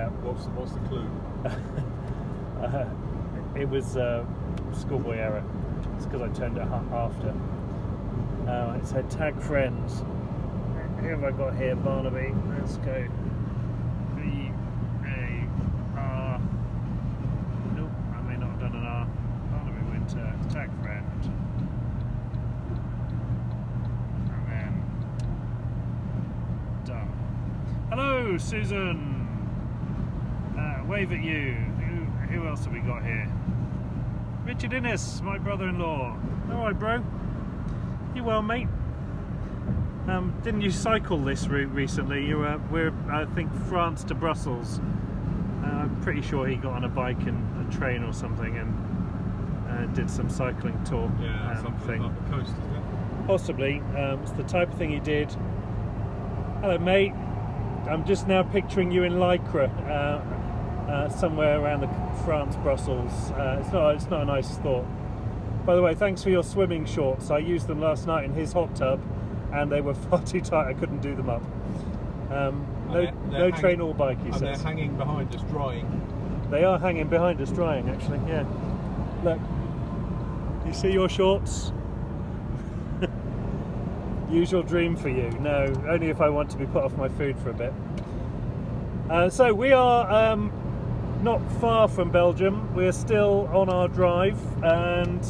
Yeah. What's the clue? It was schoolboy error. It's because I turned it after. It said tag friends. Who have I got here? Barnaby. Let's go. B-A-R. Nope, I may not have done an R. Barnaby Winter. Tag friend. And then done. Hello, Susan. Wave at you. Who else have we got here? Richard Innes, my brother-in-law. All right, bro. You well, mate? Didn't you cycle this route recently? We're I think France to Brussels. I'm pretty sure he got on a bike and a train or something and did some cycling tour. Yeah, something up the coast, isn't it? Possibly. It's the type of thing he did. Hello, mate. I'm just now picturing you in Lycra, somewhere around the France, Brussels. It's not a nice thought. By the way, thanks for your swimming shorts. I used them last night in his hot tub, and they were far too tight. I couldn't do them up. No train or bike, he says. And they're hanging behind us drying. They are hanging behind us drying, actually. Yeah. Look, you see your shorts? Usual dream for you. No, only if I want to be put off my food for a bit. So we are not far from Belgium. We're still on our drive, and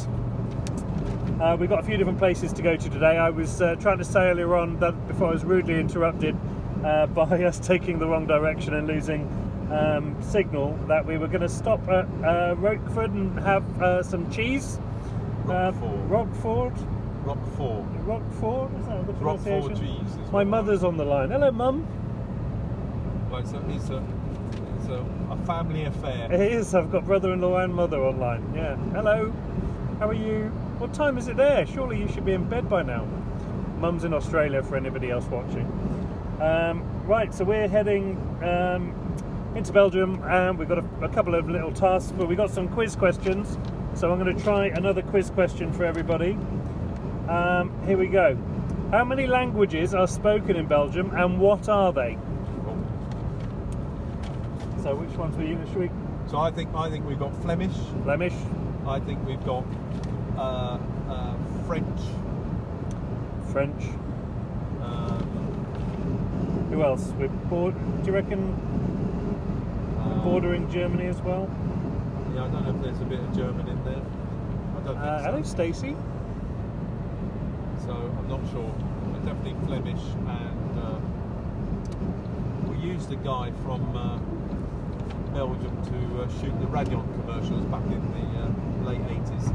we've got a few different places to go to today. I was trying to say earlier on that before I was rudely interrupted by us taking the wrong direction and losing signal, that we were going to stop at Roquefort and have some cheese. Roquefort. Is that the pronunciation? Roquefort cheese. My mother's on the line. Hello, Mum. Well, it's a family affair. It is. I've got brother-in-law and mother online. Yeah. Hello. How are you? What time is it there? Surely you should be in bed by now. Mum's in Australia for anybody else watching. Right, so we're heading into Belgium, and we've got a couple of little tasks, but we've got some quiz questions. So I'm going to try another quiz question for everybody. Here we go. How many languages are spoken in Belgium, and what are they? So which ones were you? Should we? So I think we've got Flemish. Flemish. I think we've got French. French. Who else? Do you reckon we're bordering Germany as well? Yeah, I don't know if there's a bit of German in there. I don't think so. Hello, Stacey. So I'm not sure. But definitely Flemish, and we used a guy from Belgium to shoot the Radiant commercials back in the late 80s,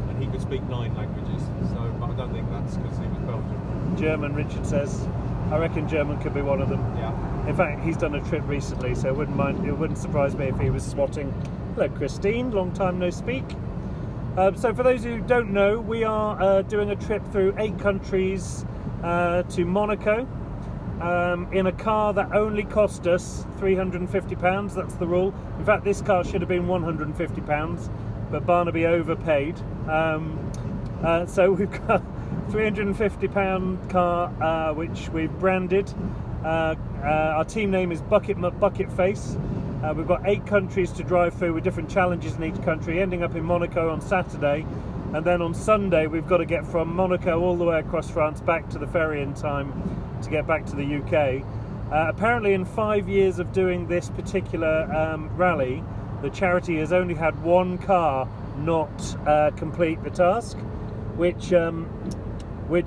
and he could speak 9 languages. So, but I don't think that's because he was Belgian. German, Richard says. I reckon German could be one of them. Yeah. In fact, he's done a trip recently, so it wouldn't surprise me if he was swatting. Hello, Christine. Long time no speak. So for those who don't know, we are doing a trip through 8 countries to Monaco in a car that only cost us £350. That's the rule. In fact, this car should have been £150, but Barnaby overpaid. So we've got £350 car which we've branded. Our team name is Bucket Face. We've got 8 countries to drive through with different challenges in each country, ending up in Monaco on Saturday, and then on Sunday we've got to get from Monaco all the way across France back to the ferry in time to get back to the UK. Apparently in 5 years of doing this particular rally, the charity has only had 1 car not complete the task, which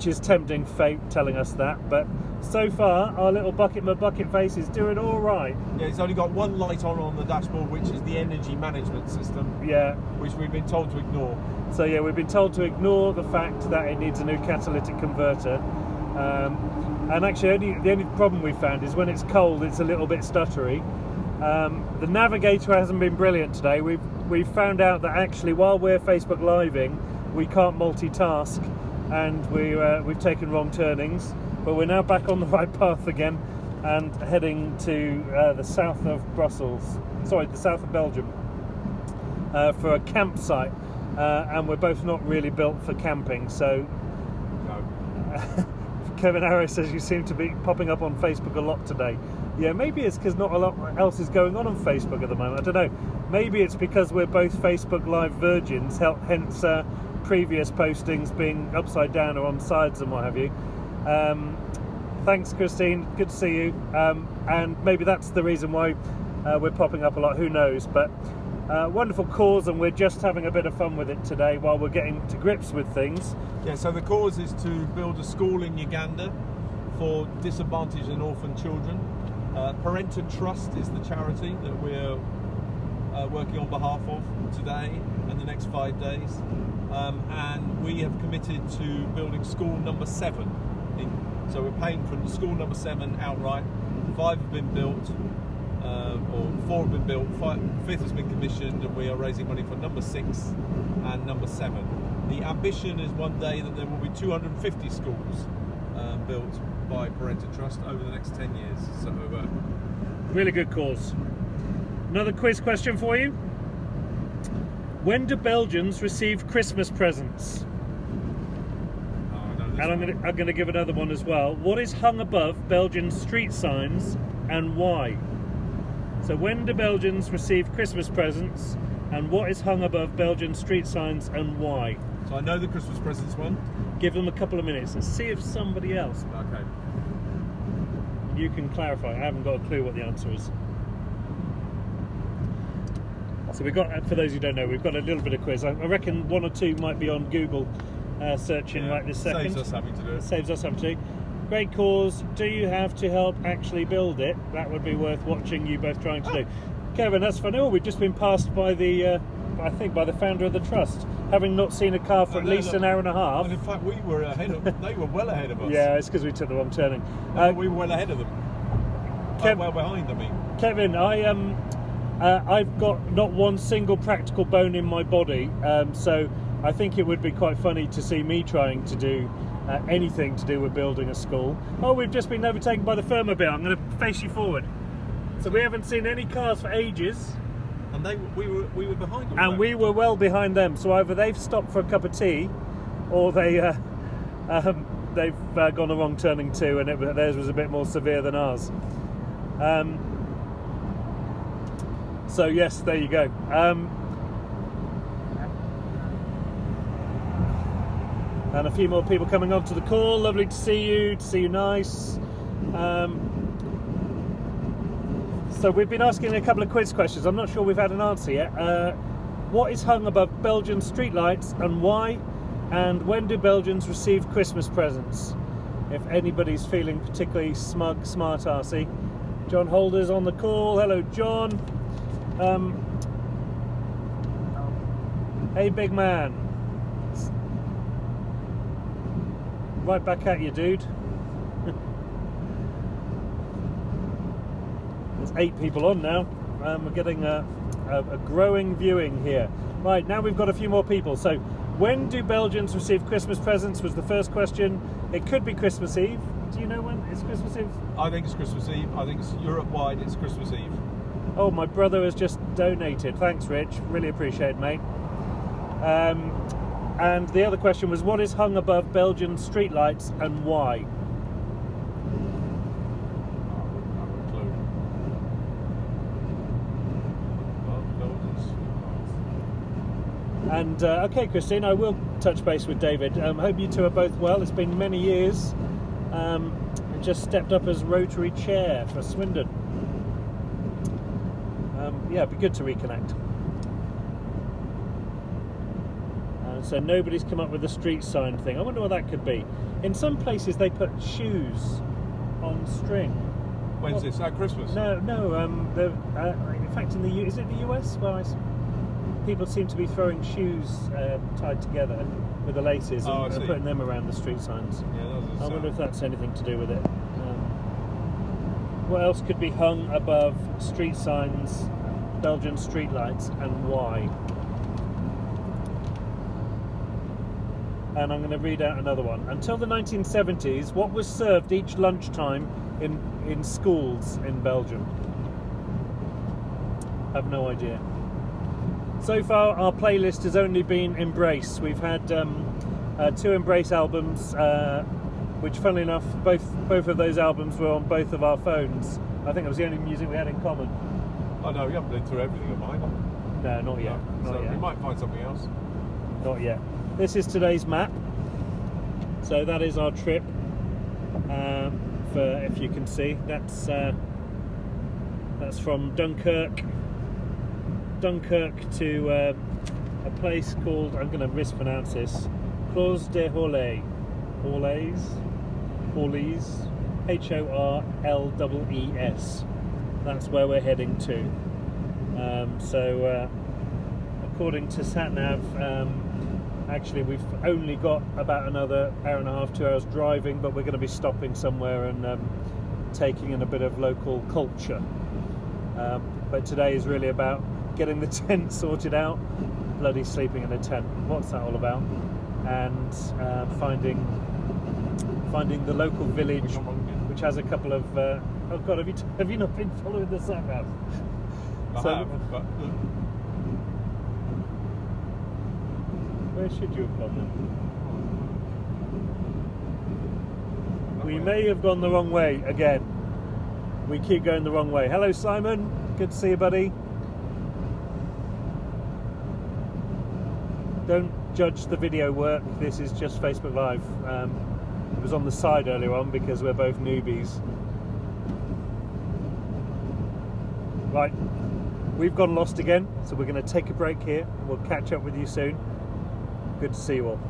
is tempting fate telling us that, but so far our little bucket face is doing all right. Yeah, it's only got 1 light on the dashboard, which is the energy management system. Yeah, which we've been told to ignore. So yeah, we've been told to ignore the fact that it needs a new catalytic converter. And actually, the only problem we've found is when it's cold, it's a little bit stuttery. The navigator hasn't been brilliant today. We've found out that actually, while we're Facebook Living, we can't multitask, and we've taken wrong turnings. But we're now back on the right path again, and heading to the south of the south of Belgium, for a campsite. And we're both not really built for camping, so. No. Kevin Harris says you seem to be popping up on Facebook a lot today. Yeah, maybe it's because not a lot else is going on Facebook at the moment. I don't know. Maybe it's because we're both Facebook Live virgins, hence previous postings being upside down or on sides and what have you. Thanks, Christine. Good to see you. And maybe that's the reason why we're popping up a lot. Who knows? But wonderful cause, and we're just having a bit of fun with it today while we're getting to grips with things. Yeah, so the cause is to build a school in Uganda for disadvantaged and orphan children. Parenta Trust is the charity that we're working on behalf of today and the next 5 days. And we have committed to building school number 7. So we're paying for school number 7 outright. 5 have been built, or 4 have been built, 5th has been commissioned, and we are raising money for number 6 and number 7. The ambition is one day that there will be 250 schools built by Parenta Trust over the next 10 years. So really good cause. Another quiz question for you. When do Belgians receive Christmas presents? And I'm going to give another one as well. What is hung above Belgian street signs and why? So when do Belgians receive Christmas presents, and what is hung above Belgian street signs and why? So I know the Christmas presents one. Give them a couple of minutes and see if somebody else. Okay. You can clarify. I haven't got a clue what the answer is. So we've got, for those who don't know, we've got a little bit of quiz. I reckon 1 or 2 might be on Google searching right this second. Saves us having to do it. Saves us having to. Great cause. Do you have to help actually build it? That would be worth watching you both trying to do. Kevin, that's funny. Oh, we've just been passed by the, I think, by the founder of the trust, having not seen a car for at least an hour and a half. And in fact, we were ahead of. They were well ahead of us. Yeah, it's because we took the wrong turning. We were well ahead of them. Well behind them. Kevin, I've got not one single practical bone in my body, so I think it would be quite funny to see me trying to do anything to do with building a school. Oh, we've just been overtaken by the Firmobile. I'm going to face you forward. So we haven't seen any cars for ages. And we were behind them. And we were well behind them. So either they've stopped for a cup of tea, or they've gone the wrong turning too, and theirs was a bit more severe than ours. So yes, there you go. And a few more people coming onto the call. Lovely to see you nice. So we've been asking a couple of quiz questions. I'm not sure we've had an answer yet. What is hung above Belgian streetlights and why? And when do Belgians receive Christmas presents? If anybody's feeling particularly smug, smart-arsey. John Holder's on the call. Hello, John. Hey, big man. Right back at you, dude. There's 8 people on now. We're getting a growing viewing here. Right, now we've got a few more people. So, when do Belgians receive Christmas presents was the first question. It could be Christmas Eve. Do you know when it's Christmas Eve? I think it's Christmas Eve. I think it's Europe-wide, it's Christmas Eve. Oh, my brother has just donated. Thanks, Rich. Really appreciate it, mate. And the other question was, what is hung above Belgian streetlights and why? And okay, Christine, I will touch base with David. Hope you two are both well. It's been many years. Just stepped up as Rotary Chair for Swindon. Yeah, it'd be good to reconnect. So nobody's come up with the street sign thing. I wonder what that could be. In some places they put shoes on string. When's this? At Christmas? No. In fact, is it the US? Well, people seem to be throwing shoes tied together with the laces and putting them around the street signs. Yeah, I wonder if that's anything to do with it. What else could be hung above street signs, Belgian street lights, and why? And I'm going to read out another one. Until the 1970s, what was served each lunchtime in schools in Belgium? I have no idea. So far, our playlist has only been Embrace. We've had 2 Embrace albums, which, funnily enough, both of those albums were on both of our phones I think it was the only music we had in common. I know, you haven't been through everything of mine. No, not yet. No. Not So yet. we might find something else. Not yet. This is today's map. So that is our trip. For if you can see, that's from Dunkirk to a place called, I'm going to mispronounce this, Clos de Horley. Horleys, Horlles. That's where we're heading to. So according to SatNav, actually we've only got about another hour and a half, 2 hours driving, but we're going to be stopping somewhere and taking in a bit of local culture. But today is really about getting the tent sorted out, bloody sleeping in a tent, what's that all about, and finding the local village, which has a couple of oh god, have you not been following the SatNav? I have, but where should you have gone then? We may have gone the wrong way again. We keep going the wrong way. Hello Simon, good to see you, buddy. Don't judge the video work, this is just Facebook Live. It was on the side earlier on because we're both newbies. Right, we've gone lost again, so we're going to take a break here. We'll catch up with you soon. Good to see you all.